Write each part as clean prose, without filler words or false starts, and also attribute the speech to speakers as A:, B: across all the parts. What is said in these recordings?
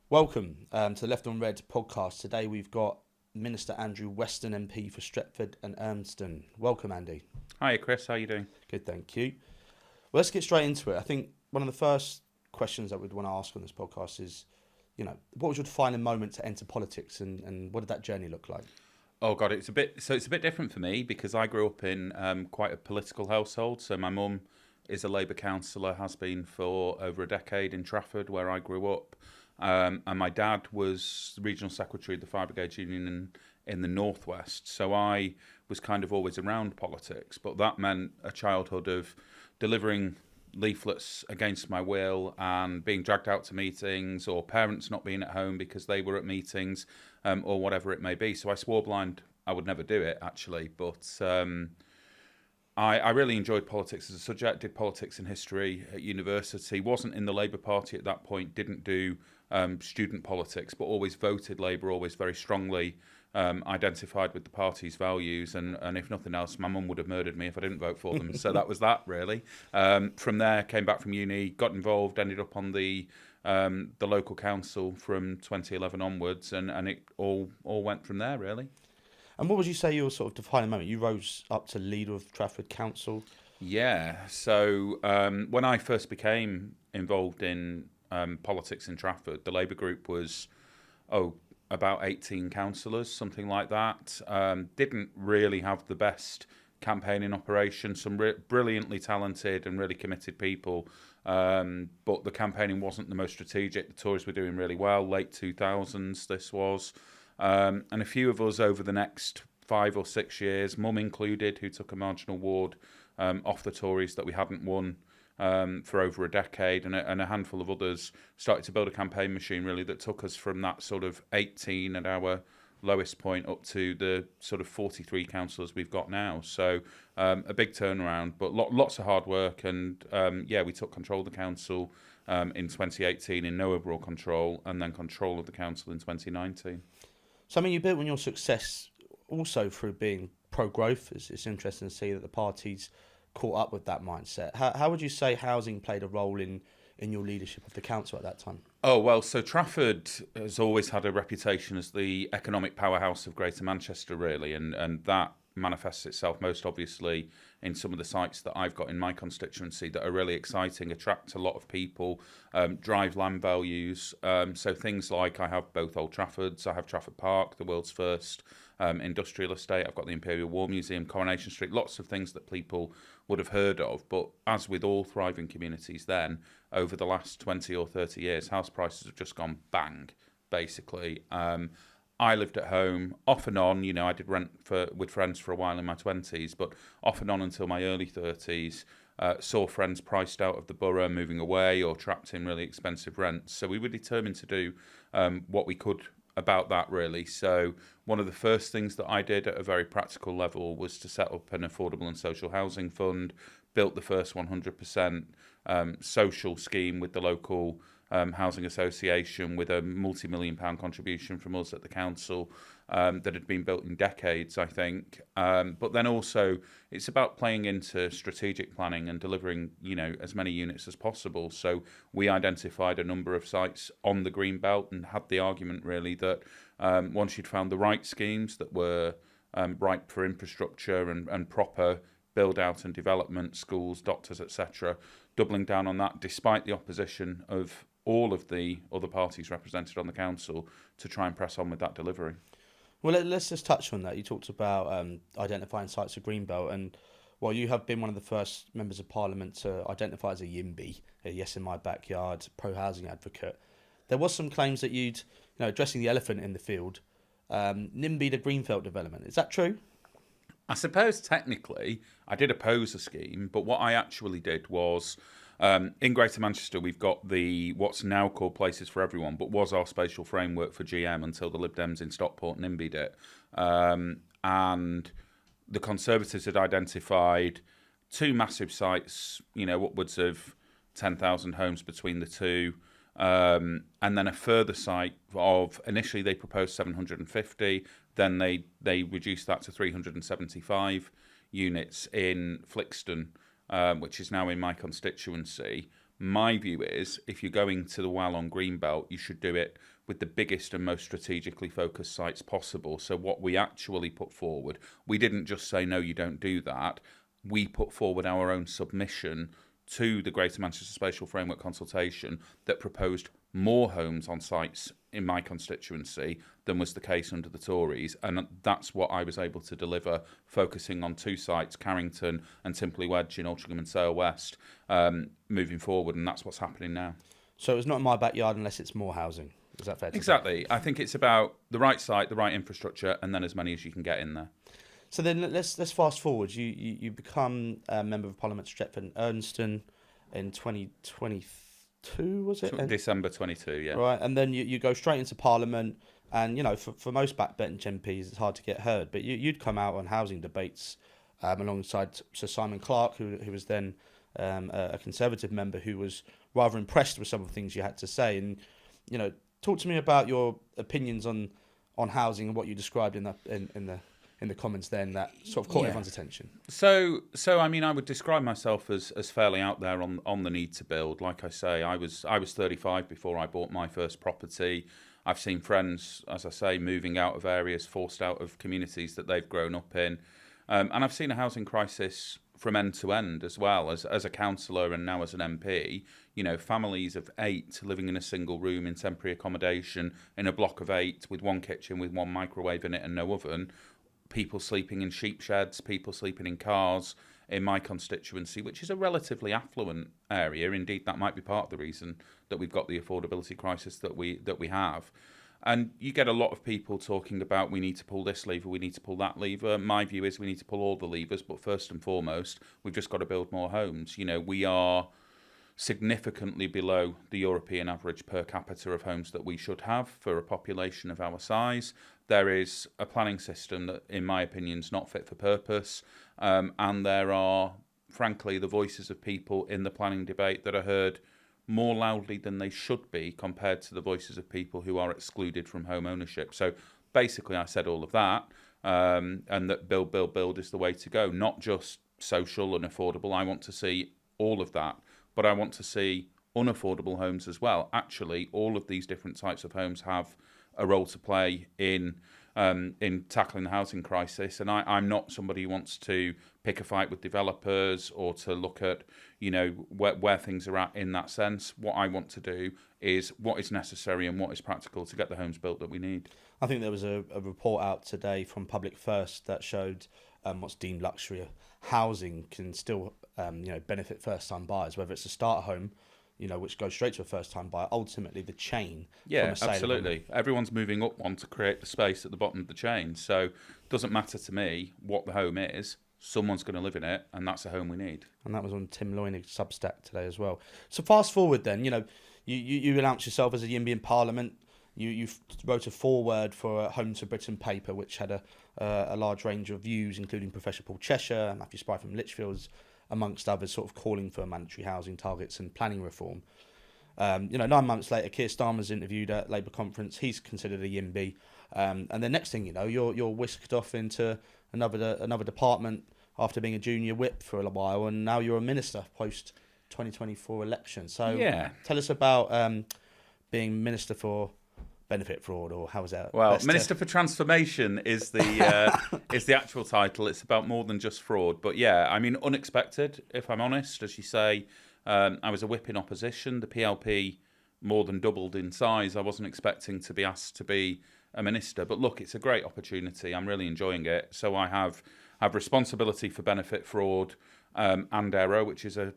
A: Welcome to the Left on Red podcast. Today we've got Minister Andrew Weston MP for Stretford and Ermston. Welcome, Andy.
B: Hi, Chris. How are you doing?
A: Good, thank you. Well, let's get straight into it. I think one of the first questions that we'd want to ask on this podcast is, what was your defining moment to enter politics, and what did that journey look like?
B: Oh God, it's a bit different for me because I grew up in quite a political household. So my mum is a Labour councillor, has been for over a decade in Trafford, where I grew up, and my dad was the regional secretary of the Fire Brigade Union in the Northwest. So I was kind of always around politics, but that meant a childhood of delivering leaflets against my will and being dragged out to meetings, or parents not being at home because they were at meetings, or whatever it may be. So I swore blind I would never do it, actually, but I really enjoyed politics as a subject. Did politics and history at university. Wasn't in the Labour Party at that point. Didn't do student politics, but always voted Labour. Always very strongly identified with the party's values. And if nothing else, my mum would have murdered me if I didn't vote for them. So that was that, really. From there, came back from uni, got involved, ended up on the local council from 2011 onwards, and it all went from there, really.
A: And what would you say your sort of defining moment? You rose up to leader of Trafford Council.
B: Yeah. So when I first became involved in politics in Trafford, the Labour group was about 18 councillors, something like that. Didn't really have the best campaigning operation. Some brilliantly talented and really committed people, but the campaigning wasn't the most strategic. The Tories were doing really well. Late 2000s, this was. And a few of us over the next 5 or 6 years, mum included, who took a marginal ward off the Tories that we hadn't won for over a decade, and a handful of others started to build a campaign machine, really, that took us from that sort of 18 at our lowest point up to the sort of 43 councillors we've got now. So a big turnaround, but lots of hard work. And we took control of the council in 2018 in no overall control, and then control of the council in 2019.
A: So, I mean, you built on your success also through being pro-growth. It's interesting to see that the party's caught up with that mindset. How would you say housing played a role in your leadership of the council at that time?
B: Oh, well, so Trafford has always had a reputation as the economic powerhouse of Greater Manchester, really, and that manifests itself most obviously in some of the sites that I've got in my constituency that are really exciting, attract a lot of people, drive land values. So things like I have both Old Traffords, I have Trafford Park, the world's first industrial estate. I've got the Imperial War Museum, Coronation Street, lots of things that people would have heard of. But as with all thriving communities then, over the last 20 or 30 years, house prices have just gone bang, basically. I lived at home off and on. I did rent with friends for a while in my 20s, but off and on until my early 30s. Saw friends priced out of the borough, moving away, or trapped in really expensive rents. So we were determined to do what we could about that, really. So one of the first things that I did at a very practical level was to set up an affordable and social housing fund, built the first 100% social scheme with the local housing association, with a multi-million pound contribution from us at the council that had been built in decades, I think. But then also it's about playing into strategic planning and delivering, as many units as possible. So we identified a number of sites on the green belt and had the argument, really, that once you'd found the right schemes that were ripe for infrastructure and proper build out and development, schools, doctors, etc., doubling down on that despite the opposition of all of the other parties represented on the council, to try and press on with that delivery.
A: Well, let's just touch on that. You talked about identifying sites of Greenbelt, and while you have been one of the first members of Parliament to identify as a YIMBY, a Yes in My Backyard pro-housing advocate, there was some claims that you'd, addressing the elephant in the field, NIMBY the Greenfield development. Is that true?
B: I suppose technically I did oppose the scheme, but what I actually did was, in Greater Manchester, we've got what's now called Places for Everyone, but was our spatial framework for GM until the Lib Dems in Stockport NIMBY'd it. And the Conservatives had identified 2 massive sites, upwards of 10,000 homes between the two. And then a further site of, initially they proposed 750, then they reduced that to 375 units in Flixton, which is now in my constituency. My view is, if you're going to the well on Greenbelt, you should do it with the biggest and most strategically focused sites possible. So what we actually put forward, we didn't just say, no, you don't do that. We put forward our own submission to the Greater Manchester Spatial Framework consultation that proposed more homes on sites in my constituency than was the case under the Tories, and that's what I was able to deliver, focusing on 2 sites, Carrington and Timperley Wedge in Altrincham and Sale West, moving forward, and that's what's happening now.
A: So it's not in my backyard unless it's more housing. Is that fair to say?
B: Exactly. I think it's about the right site, the right infrastructure, and then as many as you can get in there.
A: So then let's fast forward. You become a Member of Parliament for Stretford and Ernstone in 2022, was it?
B: December 22, yeah.
A: Right, and then you go straight into Parliament, and for most backbench MPs, it's hard to get heard. But you'd come out on housing debates alongside Sir Simon Clarke, who was then a Conservative member, who was rather impressed with some of the things you had to say. And talk to me about your opinions on housing and what you described in the comments then that sort of caught everyone's attention.
B: So I mean, I would describe myself as fairly out there on the need to build. Like I say, I was 35 before I bought my first property. I've seen friends, as I say, moving out of areas, forced out of communities that they've grown up in. And I've seen a housing crisis from end to end as well, as a councillor and now as an MP. Families of 8 living in a single room in temporary accommodation in a block of 8 with 1 kitchen with 1 microwave in it and no oven. People sleeping in sheep sheds, people sleeping in cars in my constituency, which is a relatively affluent area. Indeed, that might be part of the reason that we've got the affordability crisis that we have. And you get a lot of people talking about we need to pull this lever, we need to pull that lever. My view is we need to pull all the levers, but first and foremost, we've just got to build more homes. We are significantly below the European average per capita of homes that we should have for a population of our size. There is a planning system that, in my opinion, is not fit for purpose, and there are, frankly, the voices of people in the planning debate that are heard more loudly than they should be compared to the voices of people who are excluded from home ownership. So basically I said all of that, and that build is the way to go, not just social and affordable. I want to see all of that, but I want to see unaffordable homes as well. Actually, all of these different types of homes have a role to play in tackling the housing crisis. And I'm not somebody who wants to pick a fight with developers or to look at, where things are at in that sense. What I want to do is what is necessary and what is practical to get the homes built that we need.
A: I think there was a report out today from Public First that showed what's deemed luxury housing can still benefit first-time buyers, whether it's a starter home, which goes straight to a first-time buyer. Ultimately, the chain.
B: Yeah, absolutely. Everyone's moving up one to create the space at the bottom of the chain. So it doesn't matter to me what the home is. Someone's going to live in it, and that's a home we need.
A: And that was on Tim Loynig's Substack today as well. So fast forward then, you announced yourself as a YIMBY in Parliament. You wrote a foreword for a Home to Britain paper, which had a large range of views, including Professor Paul Cheshire, Matthew Spry from Lichfields, amongst others, sort of calling for mandatory housing targets and planning reform. 9 months later, Keir Starmer's interviewed at Labour conference. He's considered a YIMBY, and the next thing you know, you're whisked off into another department after being a junior whip for a while, and now you're a minister post 2024 election. So tell us about being minister for benefit fraud, or how is that?
B: Well, Minister for Transformation is the actual title. It's about more than just fraud. But yeah, I mean, unexpected, if I'm honest. As you say, I was a whip in opposition. The PLP more than doubled in size. I wasn't expecting to be asked to be a minister. But look, it's a great opportunity. I'm really enjoying it. So I have responsibility for benefit fraud and error, which is a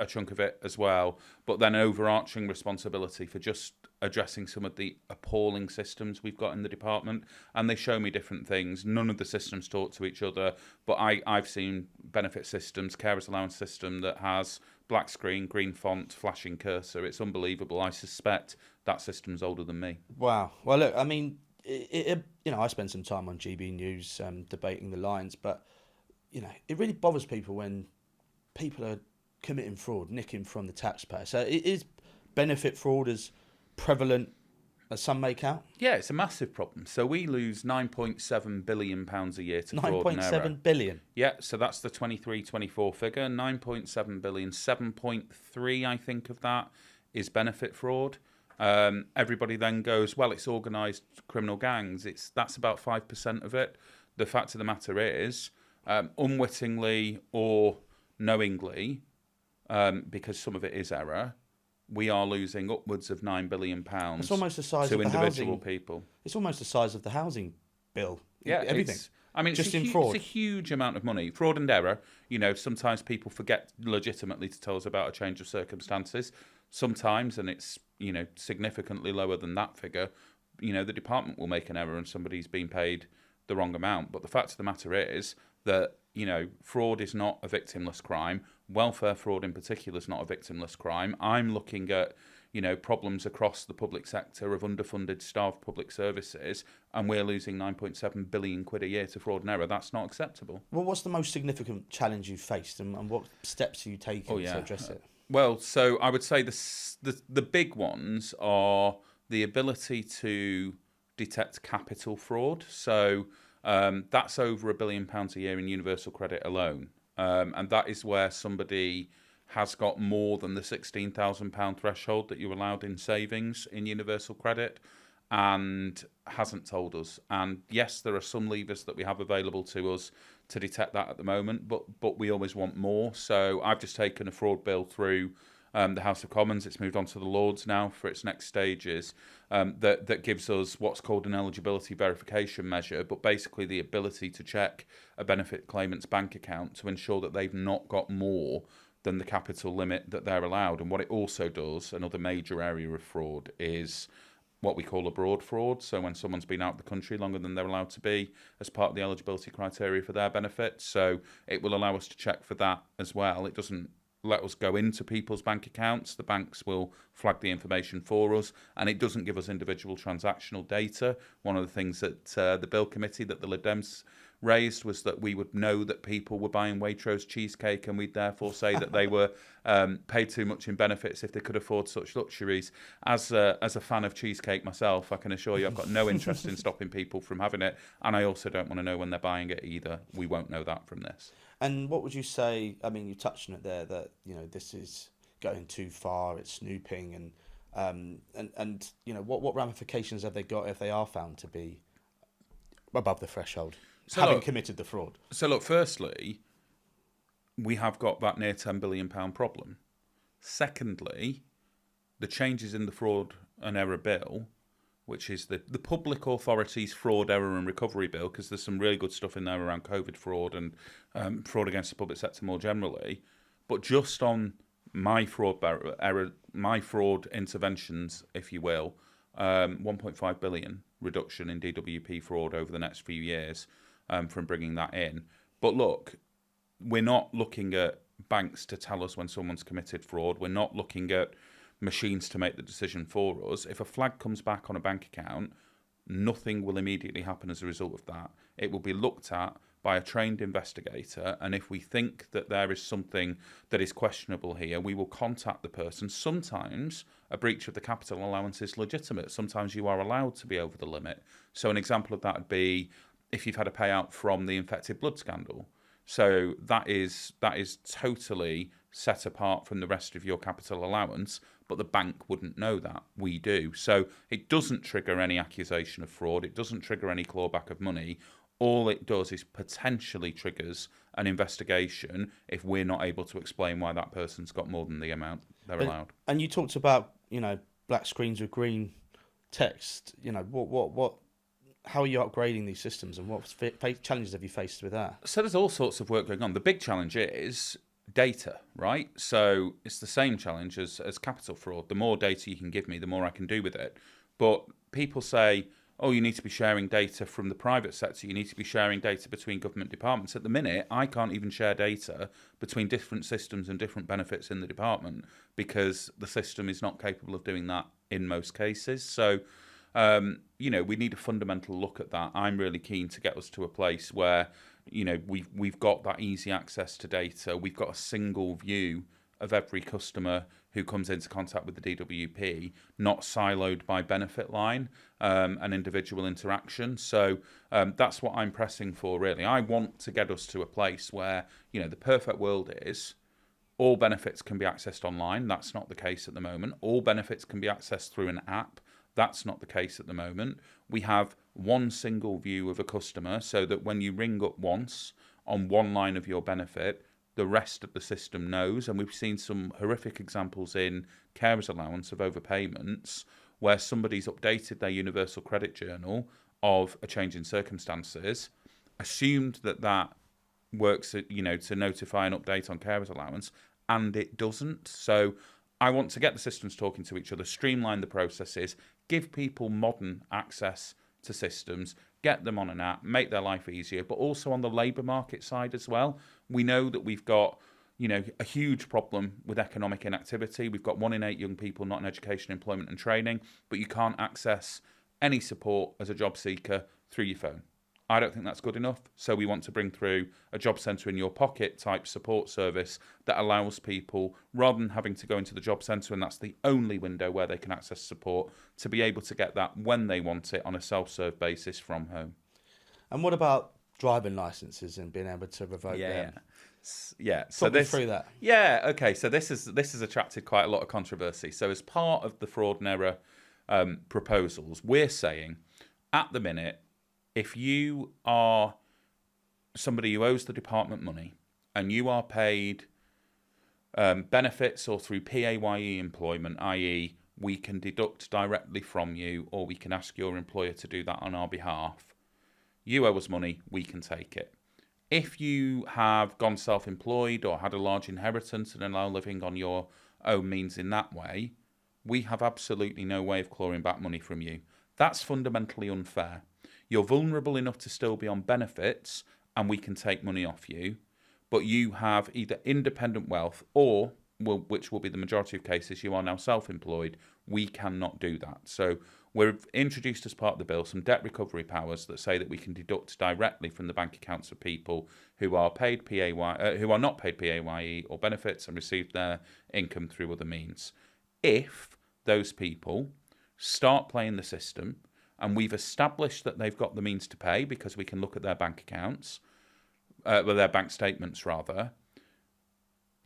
B: chunk of it as well. But then overarching responsibility for just addressing some of the appalling systems we've got in the department. And they show me different things. None of the systems talk to each other, but I've seen benefit systems, carers allowance system that has black screen, green font, flashing cursor. It's unbelievable. I suspect that system's older than me.
A: Wow. Well, look, I mean, I spent some time on GB News debating the lines, but, it really bothers people when people are committing fraud, nicking from the taxpayer. So is benefit fraud as prevalent as some make out? Yeah,
B: it's a massive problem. So we lose £9.7 billion a year to fraud and error.
A: £9.7 billion?
B: Yeah, so that's the 23-24 figure. 9.7 billion, 7.3, I think, of that is benefit fraud. Everybody then goes, well, it's organised criminal gangs. That's about 5% of it. The fact of the matter is, unwittingly or knowingly, because some of it is error, we are losing upwards of £9 billion
A: It's almost the size
B: to
A: of the
B: individual
A: housing.
B: people.
A: It's almost the size of the housing bill.
B: Yeah,
A: Everything.
B: Just
A: in fraud.
B: It's a huge amount of money. Fraud and error. Sometimes people forget legitimately to tell us about a change of circumstances. Sometimes, and it's significantly lower than that figure. The department will make an error and somebody's been paid the wrong amount. But the fact of the matter is that fraud is not a victimless crime. Welfare fraud in particular is not a victimless crime. I'm looking at problems across the public sector of underfunded, starved public services, and we're losing 9.7 billion quid a year to fraud and error. That's not acceptable.
A: Well, what's the most significant challenge you've faced, and what steps are you taking to address it?
B: Well, so I would say the big ones are the ability to detect capital fraud. So that's over £1 billion a year in universal credit alone. And that is where somebody has got more than the £16,000 threshold that you're allowed in savings in universal credit and hasn't told us. And yes, there are some levers that we have available to us to detect that at the moment, but we always want more. So I've just taken a fraud bill through the House of Commons. It's moved on to the Lords now for its next stages. That gives us what's called an eligibility verification measure, but basically the ability to check a benefit claimant's bank account to ensure that they've not got more than the capital limit that they're allowed. And what it also does, another major area of fraud, is what we call abroad fraud. So when someone's been out of the country longer than they're allowed to be as part of the eligibility criteria for their benefit. So it will allow us to check for that as well. It doesn't let us go into people's bank accounts. The banks will flag the information for us, and it doesn't give us individual transactional data. One of the things that the Bill Committee that the Lib Dems raised was that we would know that people were buying Waitrose cheesecake, and we'd therefore say that they were paid too much in benefits if they could afford such luxuries. As a fan of cheesecake myself, I can assure you I've got no interest in stopping people from having it, and I also don't want to know when they're buying it either. We won't know that from this.
A: And what would you say? I mean, you touched on it there that this is going too far. It's snooping, and what ramifications have they got if they are found to be above the threshold, having committed the fraud?
B: So look, firstly, we have got that near £10 billion problem. Secondly, the changes in the fraud and error bill, which is the public authorities fraud, error and recovery bill, because there's some really good stuff in there around COVID fraud and fraud against the public sector more generally. But just on my fraud interventions, if you will, 1.5 billion reduction in DWP fraud over the next few years from bringing that in. But look, we're not looking at banks to tell us when someone's committed fraud. We're not looking at machines to make the decision for us. If a flag comes back on a bank account, nothing will immediately happen as a result of that. It will be looked at by a trained investigator, and if we think that there is something that is questionable here, we will contact the person. Sometimes a breach of the capital allowance is legitimate. Sometimes you are allowed to be over the limit. So an example of that would be if you've had a payout from the infected blood scandal. So that is totally set apart from the rest of your capital allowance, but the bank wouldn't know that. We do. So it doesn't trigger any accusation of fraud. It doesn't trigger any clawback of money. All it does is potentially triggers an investigation if we're not able to explain why that person's got more than the amount they're allowed.
A: And you talked about, black screens with green text. What? How are you upgrading these systems, and what challenges have you faced with that?
B: So there's all sorts of work going on. The big challenge is data, right? So it's the same challenge as capital fraud. The more data you can give me, the more I can do with it. But people say, oh, you need to be sharing data from the private sector. You need to be sharing data between government departments. At the minute, I can't even share data between different systems and different benefits in the department because the system is not capable of doing that in most cases. So, we need a fundamental look at that. I'm really keen to get us to a place where, we've got that easy access to data. We've got a single view of every customer who comes into contact with the DWP, not siloed by benefit line and individual interaction. So that's what I'm pressing for, really. I want to get us to a place where, the perfect world is All benefits can be accessed online. That's not the case at the moment. All benefits can be accessed through an app. That's not the case at the moment. We have one single view of a customer so that when you ring up once on one line of your benefit, the rest of the system knows. And we've seen some horrific examples in carers allowance of overpayments where somebody's updated their universal credit journal of a change in circumstances, assumed that that works, to notify an update on carers allowance, and it doesn't. So I want to get the systems talking to each other, streamline the processes, give people modern access to systems, get them on an app, make their life easier, but also on the labour market side as well. We know that we've got a huge problem with economic inactivity. We've got 1 in 8 young people not in education, employment and training, but you can't access any support as a job seeker through your phone. I don't think that's good enough. So we want to bring through a job centre in your pocket type support service that allows people, rather than having to go into the job centre and that's the only window where they can access support, to be able to get that when they want it on a self-serve basis from home.
A: And what about driving licences and being able to revoke them?
B: Yeah.
A: So talk me through that.
B: Yeah. Okay. So this has attracted quite a lot of controversy. So as part of the fraud and error proposals, we're saying at the minute, if you are somebody who owes the department money and you are paid benefits or through PAYE employment, i.e. we can deduct directly from you or we can ask your employer to do that on our behalf, you owe us money, we can take it. If you have gone self-employed or had a large inheritance and are now living on your own means in that way, we have absolutely no way of clawing back money from you. That's fundamentally unfair. You're vulnerable enough to still be on benefits and we can take money off you, but you have either independent wealth or, which will be the majority of cases, you are now self-employed. We cannot do that. So we've introduced as part of the bill some debt recovery powers that say that we can deduct directly from the bank accounts of people who are paid who are not paid PAYE or benefits and receive their income through other means. If those people start playing the system, and we've established that they've got the means to pay because we can look at their bank accounts, their bank statements rather,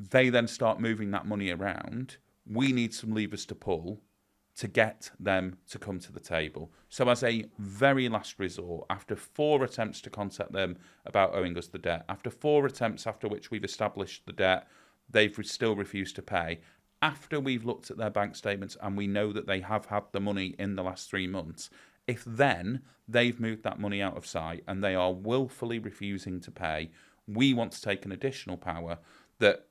B: they then start moving that money around. We need some levers to pull to get them to come to the table. So as a very last resort, after 4 attempts to contact them about owing us the debt, after 4 attempts after which we've established the debt, they've still refused to pay. After we've looked at their bank statements and we know that they have had the money in the last 3 months, if then they've moved that money out of sight and they are willfully refusing to pay, we want to take an additional power that,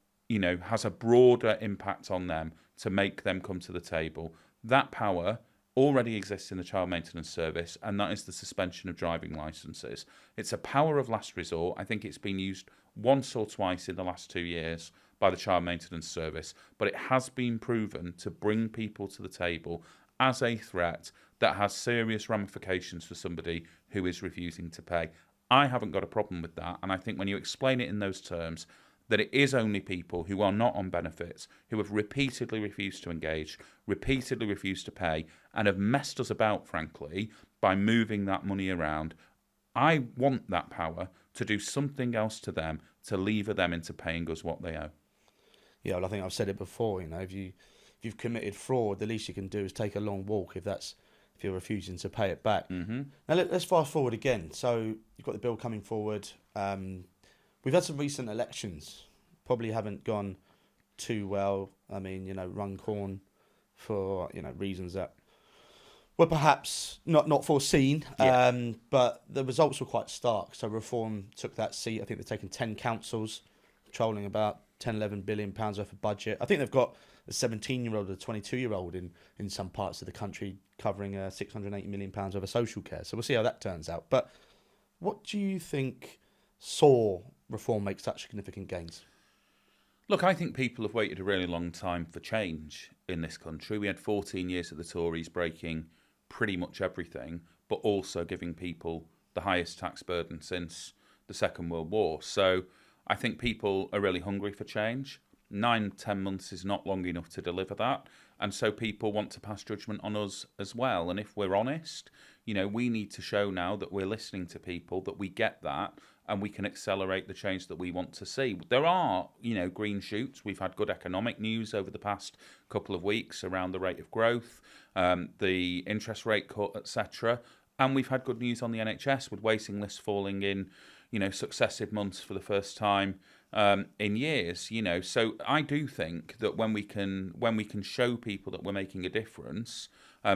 B: has a broader impact on them to make them come to the table. That power already exists in the Child Maintenance Service, and that is the suspension of driving licences. It's a power of last resort. I think it's been used once or twice in the last 2 years by the Child Maintenance Service, but it has been proven to bring people to the table as a threat that has serious ramifications for somebody who is refusing to pay. I haven't got a problem with that, and I think when you explain it in those terms, that it is only people who are not on benefits, who have repeatedly refused to engage, repeatedly refused to pay, and have messed us about, frankly, by moving that money around. I want that power to do something else to them, to lever them into paying us what they owe.
A: Yeah, well, I think I've said it before, if you've committed fraud, the least you can do is take a long walk if you're refusing to pay it back.
B: Mm-hmm.
A: Now let's fast forward again. So you've got the bill coming forward. We've had some recent elections, probably haven't gone too well. I mean, Runcorn for reasons that were perhaps not foreseen.
B: Yeah.
A: But the results were quite stark. So Reform took that seat. I think they've taken 10 councils, controlling about 10-11 billion pounds worth of budget. I think they've got a 17-year-old or a 22-year-old in some parts of the country covering 680 million pounds worth of social care. So we'll see how that turns out. But what do you think saw Reform make such significant gains?
B: Look, I think people have waited a really long time for change in this country. We had 14 years of the Tories breaking pretty much everything, but also giving people the highest tax burden since the Second World War. So I think people are really hungry for change. 9-10 months is not long enough to deliver that. And so people want to pass judgment on us as well. And if we're honest, we need to show now that we're listening to people, that we get that, and we can accelerate the change that we want to see. There are, green shoots. We've had good economic news over the past couple of weeks around the rate of growth, the interest rate cut, etc. And we've had good news on the NHS with waiting lists falling in, successive months for the first time in years. So I do think that when we can show people that we're making a difference,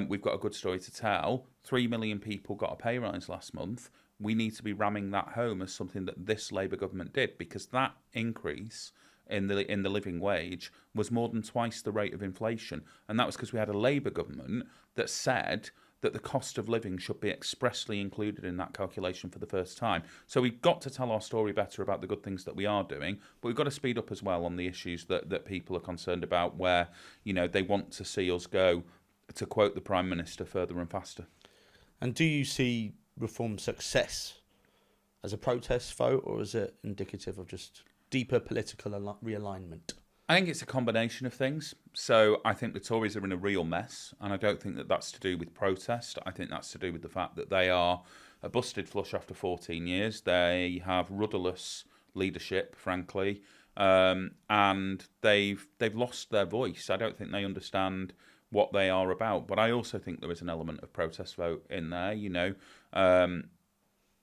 B: we've got a good story to tell. 3 million people got a pay rise last month. We need to be ramming that home as something that this Labour government did, because that increase in the living wage was more than twice the rate of inflation, and that was because we had a Labour government that said that the cost of living should be expressly included in that calculation for the first time. So we've got to tell our story better about the good things that we are doing, but we've got to speed up as well on the issues that people are concerned about, where they want to see us go, to quote the Prime Minister, further and faster.
A: And do you see reform success as a protest vote, or is it indicative of just deeper political realignment?
B: I think it's a combination of things. So I think the Tories are in a real mess, and I don't think that that's to do with protest. I think that's to do with the fact that they are a busted flush after 14 years. They have rudderless leadership, frankly, and they've lost their voice. I don't think they understand what they are about. But I also think there is an element of protest vote in there.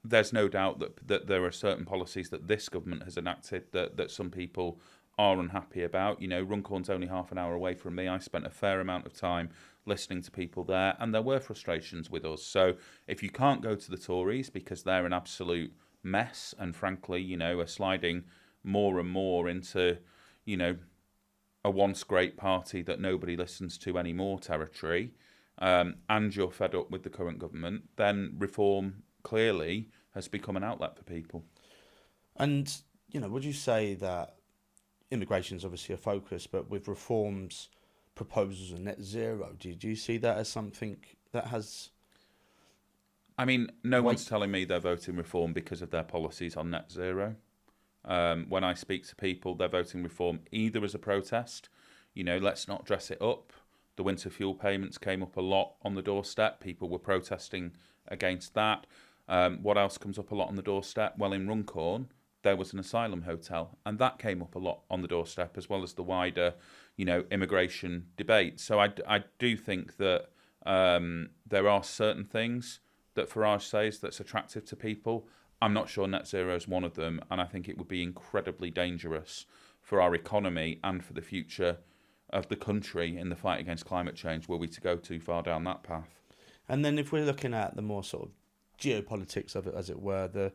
B: There's no doubt that there are certain policies that this government has enacted that some people are unhappy about. Runcorn's only half an hour away from me. I spent a fair amount of time listening to people there, and there were frustrations with us. So if you can't go to the Tories because they're an absolute mess, and frankly, are sliding more and more into, a once great party that nobody listens to anymore territory, and you're fed up with the current government, then reform clearly has become an outlet for people.
A: And, would you say that immigration is obviously a focus, but with reforms, proposals and net zero, do you see that as something that has...
B: I mean, no one's telling me they're voting reform because of their policies on net zero. When I speak to people, they're voting reform either as a protest, let's not dress it up. The winter fuel payments came up a lot on the doorstep. People were protesting against that. What else comes up a lot on the doorstep? Well, in Runcorn, there was an asylum hotel, and that came up a lot on the doorstep, as well as the wider, immigration debate. So I do think that there are certain things that Farage says that's attractive to people. I'm not sure net zero is one of them, and I think it would be incredibly dangerous for our economy and for the future of the country in the fight against climate change were we to go too far down that path.
A: And then if we're looking at the more sort of geopolitics of it, as it were, the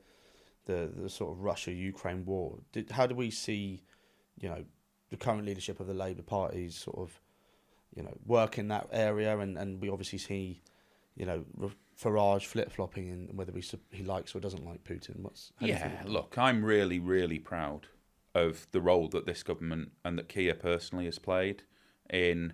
A: sort of Russia-Ukraine war, how do we see, the current leadership of the Labour Party sort of, work in that area? And we obviously see, Farage flip-flopping in whether he likes or doesn't like Putin.
B: Look, I'm really, really proud of the role that this government and that Keir personally has played in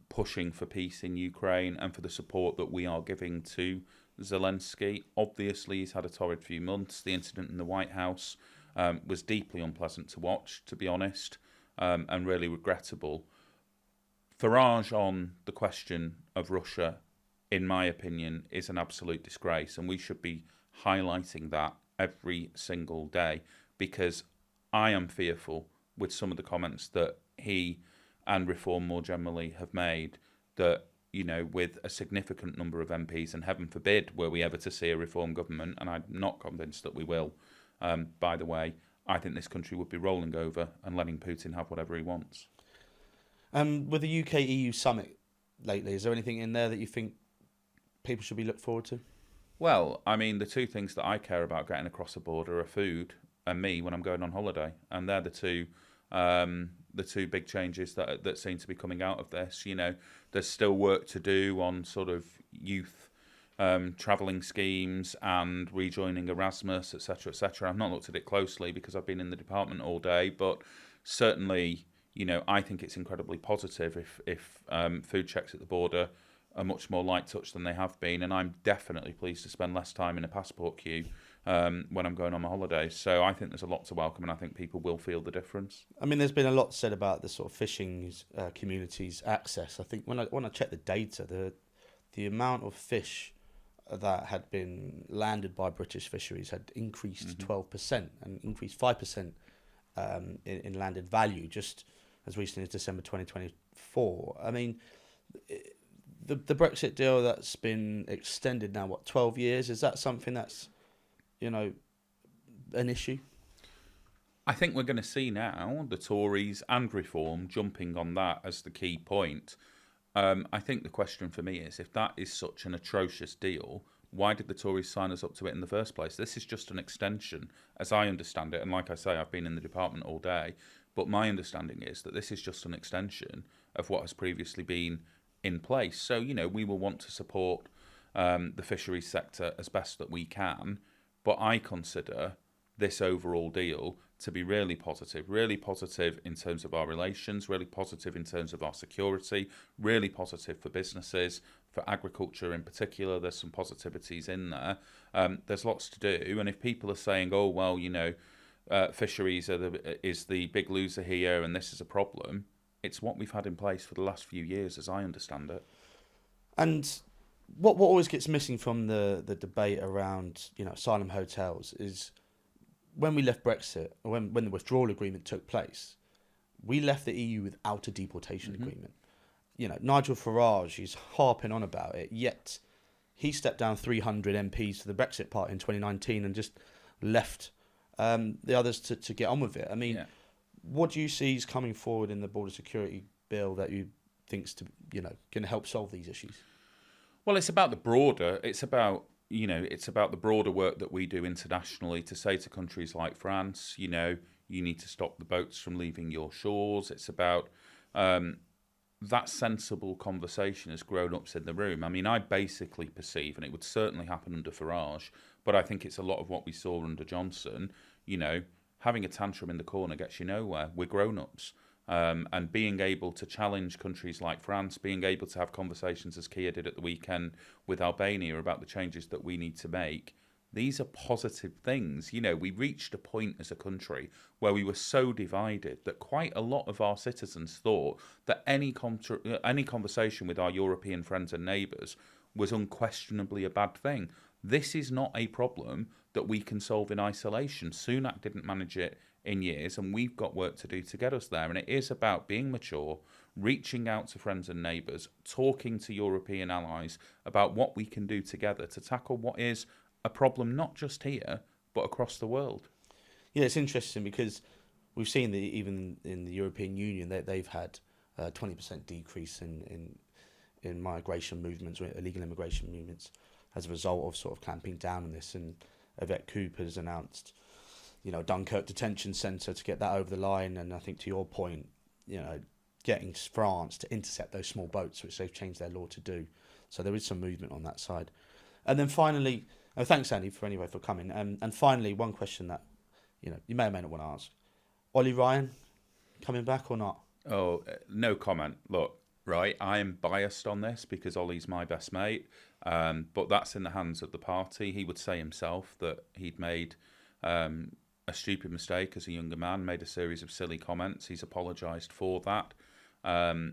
B: pushing for peace in Ukraine and for the support that we are giving to Zelensky. Obviously, he's had a torrid few months. The incident in the White House was deeply unpleasant to watch, to be honest, and really regrettable. Farage on the question of Russia, in my opinion, is an absolute disgrace, and we should be highlighting that every single day, because I am fearful with some of the comments that he and Reform more generally have made, that, with a significant number of MPs, and heaven forbid were we ever to see a Reform government, and I'm not convinced that we will, by the way, I think this country would be rolling over and letting Putin have whatever he wants.
A: With the UK-EU summit lately, is there anything in there that you think people should be looked forward to?
B: Well, I mean, the two things that I care about getting across the border are food and me when I'm going on holiday, and they're the two big changes that seem to be coming out of this. There's still work to do on sort of youth travelling schemes and rejoining Erasmus, etc., etc. I've not looked at it closely because I've been in the department all day, but certainly, I think it's incredibly positive if food checks at the border are much more light touch than they have been, and I'm definitely pleased to spend less time in a passport queue when I'm going on my holidays. So I think there's a lot to welcome, and I think people will feel the difference.
A: I mean, there's been a lot said about the sort of fishing community's access. I think when I check the data, the amount of fish that had been landed by British fisheries had increased 12% and increased 5% in landed value just as recently as December 2024. I mean, the Brexit deal that's been extended now, 12 years, is that something that's, an issue?
B: I think we're going to see now the Tories and Reform jumping on that as the key point. I think the question for me is, if that is such an atrocious deal, why did the Tories sign us up to it in the first place? This is just an extension, as I understand it. And like I say, I've been in the department all day. But my understanding is that this is just an extension of what has previously been in place. So, we will want to support the fisheries sector as best that we can. But I consider this overall deal to be really positive in terms of our relations, really positive in terms of our security, really positive for businesses, for agriculture in particular. There's some positivities in there. There's lots to do. And if people are saying, oh, well, fisheries is the big loser here and this is a problem, it's what we've had in place for the last few years, as I understand it.
A: And what always gets missing from the debate around asylum hotels is when we left Brexit, or when the withdrawal agreement took place, we left the EU without a deportation agreement. Nigel Farage is harping on about it, yet he stepped down 300 MPs to the Brexit party in 2019 and just left the others to get on with it. I mean, what do you see is coming forward in the border security bill that you think's going to help solve these issues?
B: Well, it's about the broader. It's about the broader work that we do internationally to say to countries like France, you need to stop the boats from leaving your shores. It's about that sensible conversation as grown-ups in the room. I mean, I basically perceive, and it would certainly happen under Farage, but I think it's a lot of what we saw under Johnson, having a tantrum in the corner gets you nowhere. We're grown-ups. And being able to challenge countries like France, being able to have conversations as Kia did at the weekend with Albania about the changes that we need to make, these are positive things. We reached a point as a country where we were so divided that quite a lot of our citizens thought that any conversation with our European friends and neighbours was unquestionably a bad thing. This is not a problem that we can solve in isolation. Sunak didn't manage it in years, and we've got work to do to get us there. And it is about being mature, reaching out to friends and neighbours, talking to European allies about what we can do together to tackle what is a problem not just here, but across the world.
A: Yeah, it's interesting because we've seen that even in the European Union, they've had a 20% decrease in migration movements, or illegal immigration movements, as a result of sort of clamping down on this. And Yvette Cooper's announced Dunkirk detention centre to get that over the line. And I think to your point, getting France to intercept those small boats, which they've changed their law to do. So there is some movement on that side. And then finally, thanks, Andy, for coming. And finally, one question that, you may or may not want to ask. Ollie Ryan, coming back or not?
B: Oh, no comment. Look, right, I am biased on this because Ollie's my best mate. But that's in the hands of the party. He would say himself that he'd made a stupid mistake as a younger man, made a series of silly comments. He's apologised for that.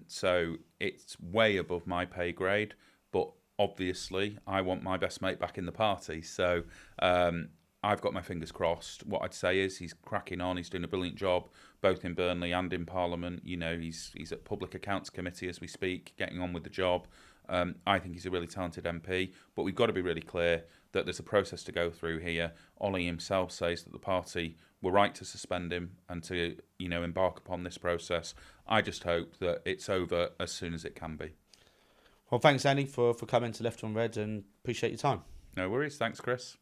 B: So it's way above my pay grade. But obviously, I want my best mate back in the party. So I've got my fingers crossed. What I'd say is he's cracking on. He's doing a brilliant job, both in Burnley and in Parliament. He's at Public Accounts Committee as we speak, getting on with the job. I think he's a really talented MP, but we've got to be really clear that there's a process to go through here. Ollie himself says that the party were right to suspend him and to, embark upon this process. I just hope that it's over as soon as it can be.
A: Well, thanks, Andy, for coming to Left on Red, and appreciate your time.
B: No worries. Thanks, Chris.